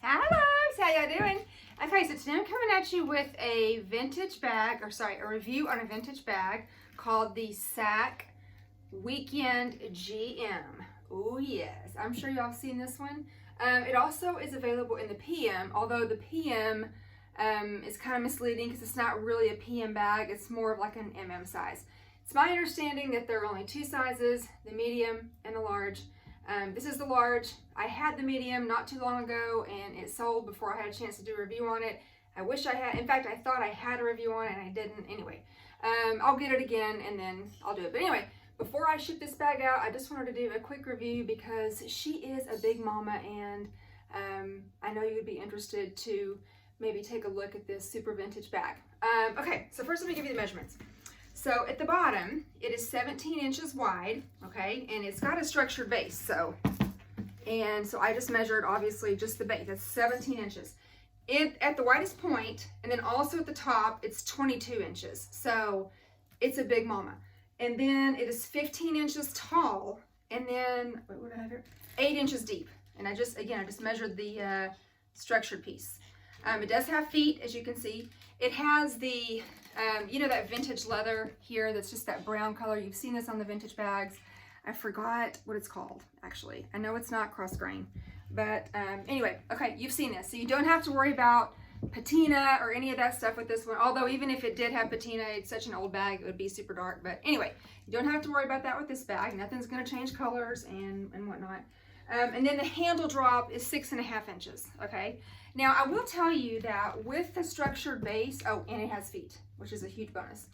Hello, how y'all doing? Okay, so today I'm coming at you with a vintage bag, a review on a vintage bag called the Sac Weekend GM. Oh yes, I'm sure y'all have seen this one. It also is available in the PM, although the PM is kind of misleading because it's not really a PM bag, it's more of like an MM size. It's my understanding that there are only two sizes, the medium and the large. This is the large. I had the medium not too long ago and it sold before I had a chance to do a review on it. I wish I had, in fact, I thought I had a review on it and I didn't. Anyway, I'll get it again and then I'll do it. But anyway, before I ship this bag out, I just wanted to do a quick review because she is a big mama and I know you would be interested to maybe take a look at this super vintage bag. Okay, so first let me give you the measurements. So at the bottom, it is 17 inches wide, okay, and it's got a structured base, so I just measured, obviously, just the base. That's 17 inches. At the widest point, and then also at the top, it's 22 inches, so it's a big mama. And then it is 15 inches tall, and then, wait, what did I have here? 8 inches deep. And I just measured the structured piece. It does have feet, as you can see. It has the, you know, that vintage leather here that's just that brown color. You've seen this on the vintage bags. I forgot what it's called, actually. I know it's not cross grain, but anyway, okay, you've seen this. So you don't have to worry about patina or any of that stuff with this one. Although even if it did have patina, it's such an old bag, it would be super dark. But anyway, you don't have to worry about that with this bag. Nothing's gonna change colors and whatnot. And then the handle drop is 6.5 inches, okay? Now, I will tell you that with the structured base, oh, and it has feet, which is a huge bonus.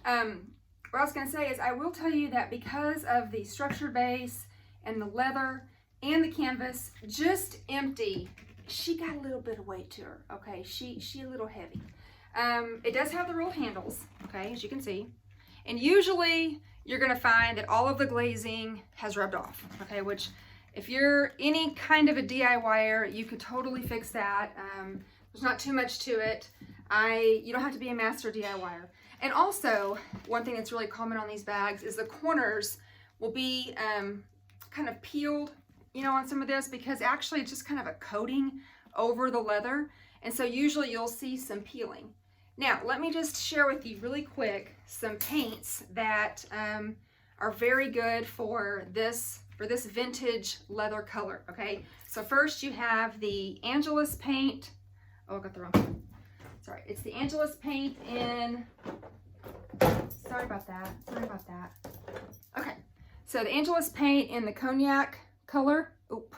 What I was gonna say is I will tell you that because of the structured base and the leather and the canvas, just empty, she got a little bit of weight to her, okay? She a little heavy. It does have the roll handles, okay, as you can see. And usually you're gonna find that all of the glazing has rubbed off, okay, which if you're any kind of a DIYer, you could totally fix that. There's not too much to it. You don't have to be a master DIYer. And also, one thing that's really common on these bags is the corners will be kind of peeled, you know, on some of this because actually it's just kind of a coating over the leather. And so usually you'll see some peeling. Now, let me just share with you really quick some paints that are very good for this vintage leather color, okay? So first you have the Angelus Paint. Oh, I got the wrong one. Sorry, it's the Angelus Paint in, sorry about that. Okay, so the Angelus Paint in the cognac color. Oop,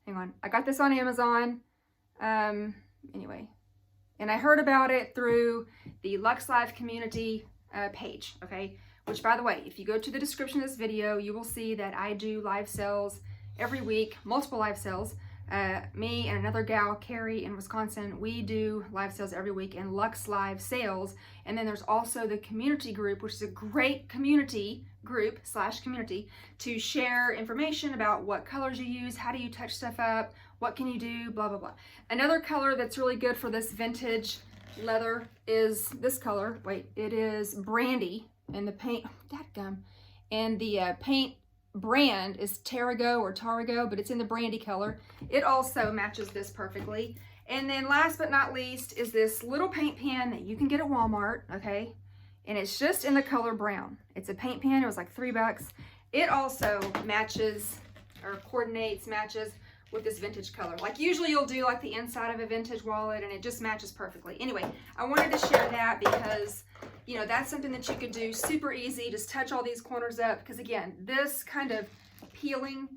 hang on. I got this on Amazon. Anyway, and I heard about it through the Luxe Live community page, okay? Which, by the way, if you go to the description of this video, you will see that I do live sales every week, multiple live sales. Me and another gal, Carrie in Wisconsin, we do live sales every week in Luxe Live Sales. And then there's also the community group, which is a great community group / community to share information about what colors you use, how do you touch stuff up, what can you do, blah, blah, blah. Another color that's really good for this vintage leather is this color. Wait, it is Brandy. And the paint, dadgum, and the paint brand is Tarago, but it's in the brandy color. It also matches this perfectly. And then last but not least is this little paint pan that you can get at Walmart, okay? And it's just in the color brown. It's a paint pan, it was like $3. It also matches with this vintage color. Like usually you'll do like the inside of a vintage wallet and it just matches perfectly. Anyway, I wanted to share that because, you know, that's something that you could do super easy. Just touch all these corners up because again, this kind of peeling,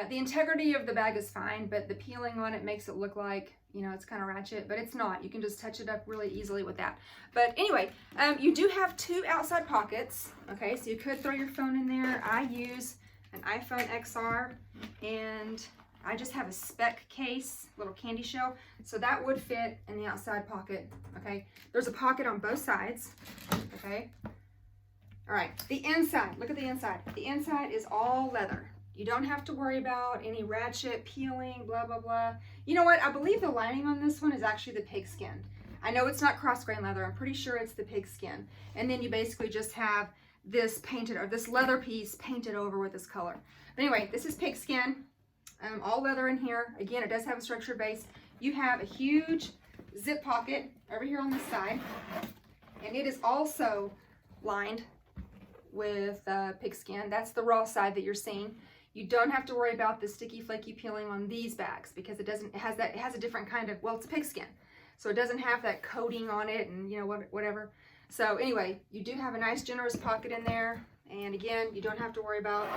the integrity of the bag is fine, but the peeling on it makes it look like, you know, it's kind of ratchet, but it's not. You can just touch it up really easily with that. But anyway, you do have two outside pockets, okay? So you could throw your phone in there. I use an iPhone XR and I just have a spec case, little candy shell, so that would fit in the outside pocket, okay? There's a pocket on both sides, okay? All right, the inside, look at the inside. The inside is all leather. You don't have to worry about any ratchet, peeling, blah, blah, blah. You know what? I believe the lining on this one is actually the pigskin. I know it's not cross grain leather. I'm pretty sure it's the pigskin. And then you basically just have this painted, or this leather piece painted over with this color. But anyway, this is pigskin. All leather in here. Again, it does have a structured base. you have a huge zip pocket over here on this side, and it is also lined with pigskin. That's the raw side that you're seeing. You don't have to worry about the sticky flaky peeling on these bags because it has a different kind of, well, it's pigskin, so it doesn't have that coating on it and you know whatever. So anyway, you do have a nice generous pocket in there, and again, you don't have to worry about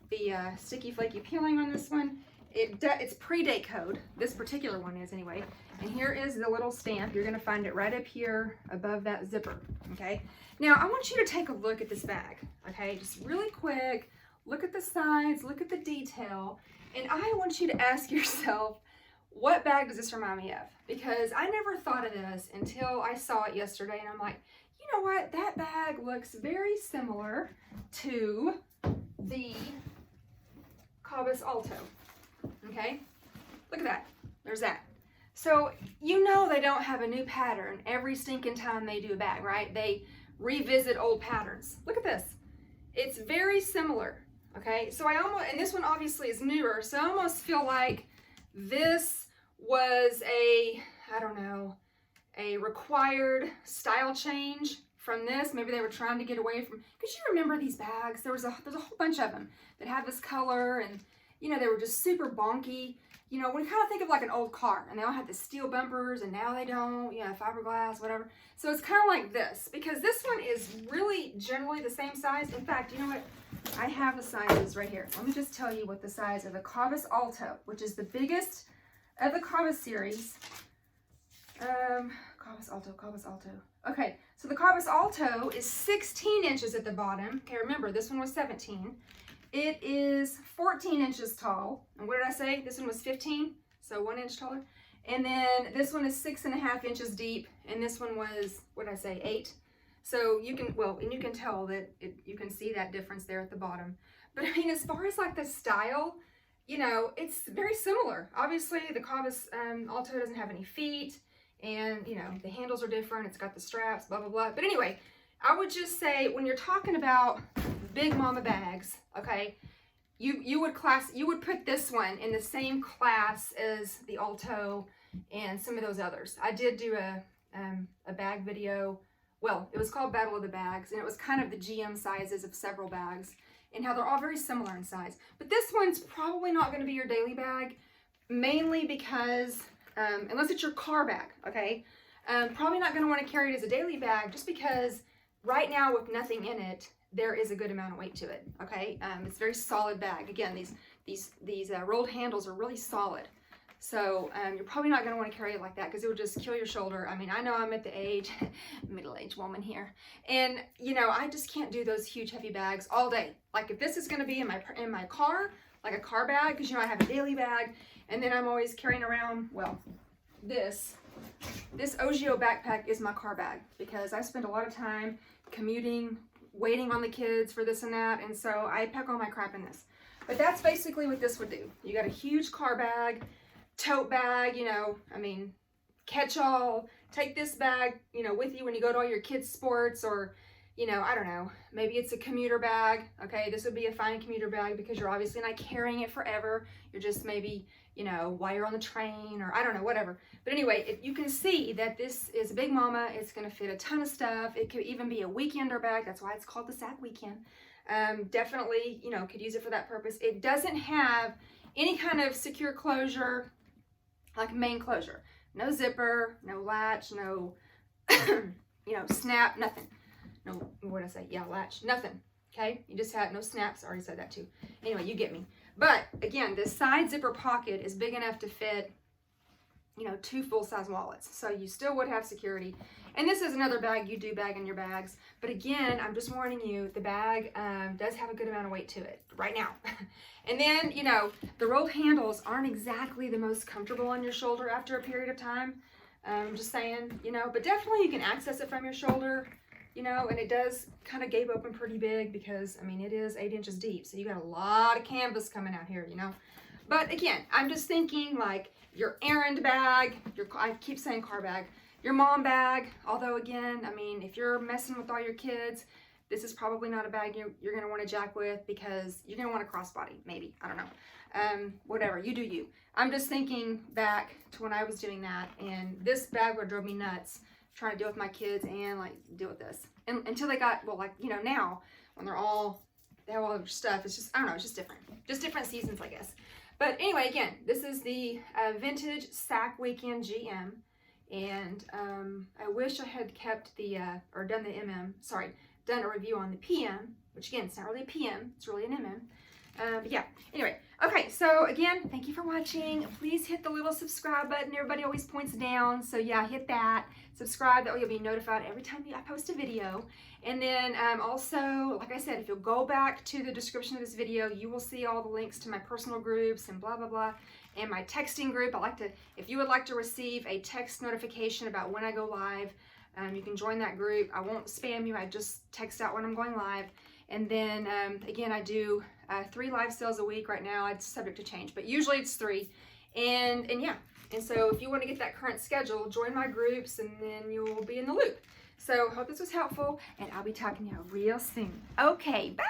the sticky flaky peeling on this one. It's pre-date code. This particular one is anyway. And here is the little stamp. You're going to find it right up here above that zipper. Okay. Now I want you to take a look at this bag. Okay, just really quick. Look at the sides. Look at the detail. And I want you to ask yourself, what bag does this remind me of? Because I never thought of this until I saw it yesterday, and I'm like, you know what? That bag looks very similar to the Cabas Alto. Okay, look at that. There's that. So you know they don't have a new pattern every stinking time they do a bag, right? They revisit old patterns. Look at this. It's very similar. Okay, so and this one obviously is newer, so I almost feel like this was I don't know, a required style change from this. Maybe they were trying to get away from, because you remember these bags, there's a whole bunch of them that had this color, and you know, they were just super bonky. You know, we kind of think of like an old car, and they all had the steel bumpers, and now they don't, you know, fiberglass, whatever. So it's kind of like this, because this one is really generally the same size. In fact, you know what? I have the sizes right here. Let me just tell you what the size of the Cabas Alto, which is the biggest of the Cabas series. Cabas Alto. Okay, so the Cabas Alto is 16 inches at the bottom. Okay, remember, this one was 17. It is 14 inches tall. And what did I say? This one was 15, so 1 inch taller. And then this one is 6.5 inches deep, and this one was, what did I say, 8. So you can, well, and you can tell that you can see that difference there at the bottom. But I mean, as far as like the style, you know, it's very similar. Obviously, the Cabas Alto doesn't have any feet, and you know, the handles are different. It's got the straps, blah, blah, blah. But anyway, I would just say when you're talking about big mama bags, okay, you would put this one in the same class as the Alto and some of those others. I did do a bag video. Well, it was called Battle of the Bags, and it was kind of the GM sizes of several bags and how they're all very similar in size. But this one's probably not going to be your daily bag, mainly because unless it's your car bag, okay, probably not going to want to carry it as a daily bag, just because right now with nothing in it, there is a good amount of weight to it. Okay, it's a very solid bag. Again, these rolled handles are really solid, so you're probably not going to want to carry it like that because it would just kill your shoulder. I mean, I know I'm at the age, middle-aged woman here, and you know, I just can't do those huge heavy bags all day. Like if this is going to be in my car, like a car bag, because you know I have a daily bag, and then I'm always carrying around, well, this Ogio backpack is my car bag because I spend a lot of time commuting, waiting on the kids for this and that, and so I pack all my crap in this. But that's basically what this would do. You got a huge car bag, tote bag, you know, I mean, catch-all. Take this bag, you know, with you when you go to all your kids' sports, or, you know, I don't know, maybe it's a commuter bag. Okay, this would be a fine commuter bag because you're obviously not carrying it forever. You're just maybe, you know, while you're on the train, or I don't know, whatever. But anyway, you can see that this is a big mama. It's going to fit a ton of stuff. It could even be a weekender bag. That's why it's called the Sack Weekend. Definitely, you know, could use it for that purpose. It doesn't have any kind of secure closure, like main closure. No zipper, no latch, no, you know, snap, nothing. No, what did I say? Yeah, latch, nothing. Okay, you just had no snaps. I already said that too. Anyway, you get me. But again, this side zipper pocket is big enough to fit, you know, 2 full-size wallets. So you still would have security. And this is another bag you do bag in your bags. But again, I'm just warning you, the bag does have a good amount of weight to it right now. And then, you know, the rolled handles aren't exactly the most comfortable on your shoulder after a period of time. I'm just saying, you know, but definitely you can access it from your shoulder. You know, and it does kind of gape open pretty big because, I mean, it is 8 inches deep. So you got a lot of canvas coming out here, you know. But again, I'm just thinking like your errand bag, I keep saying car bag, your mom bag. Although again, I mean, if you're messing with all your kids, this is probably not a bag you're going to want to jack with because you're going to want a crossbody, maybe. I don't know. whatever, you do you. I'm just thinking back to when I was doing that, and this bag would drove me nuts trying to deal with my kids and like deal with this. And until they got, well, like, you know, now when they have all their stuff, it's just, I don't know, it's just different seasons, I guess. But anyway, again, this is the vintage Sac Weekend GM. And I wish I had kept the, or done the done a review on the PM, which again, it's not really a PM, it's really an MM. But yeah, anyway, okay, so again, thank you for watching. Please hit the little subscribe button. Everybody always points down, so yeah, hit that. Subscribe, that way you'll be notified every time I post a video. And then also, like I said, if you'll go back to the description of this video, you will see all the links to my personal groups and blah, blah, blah, and my texting group. If you would like to receive a text notification about when I go live, you can join that group. I won't spam you, I just text out when I'm going live. And then, again, I do 3 live sales a week right now. It's subject to change, but usually it's 3. And yeah, and so if you want to get that current schedule, join my groups and then you'll be in the loop. So hope this was helpful, and I'll be talking to you real soon. Okay, bye!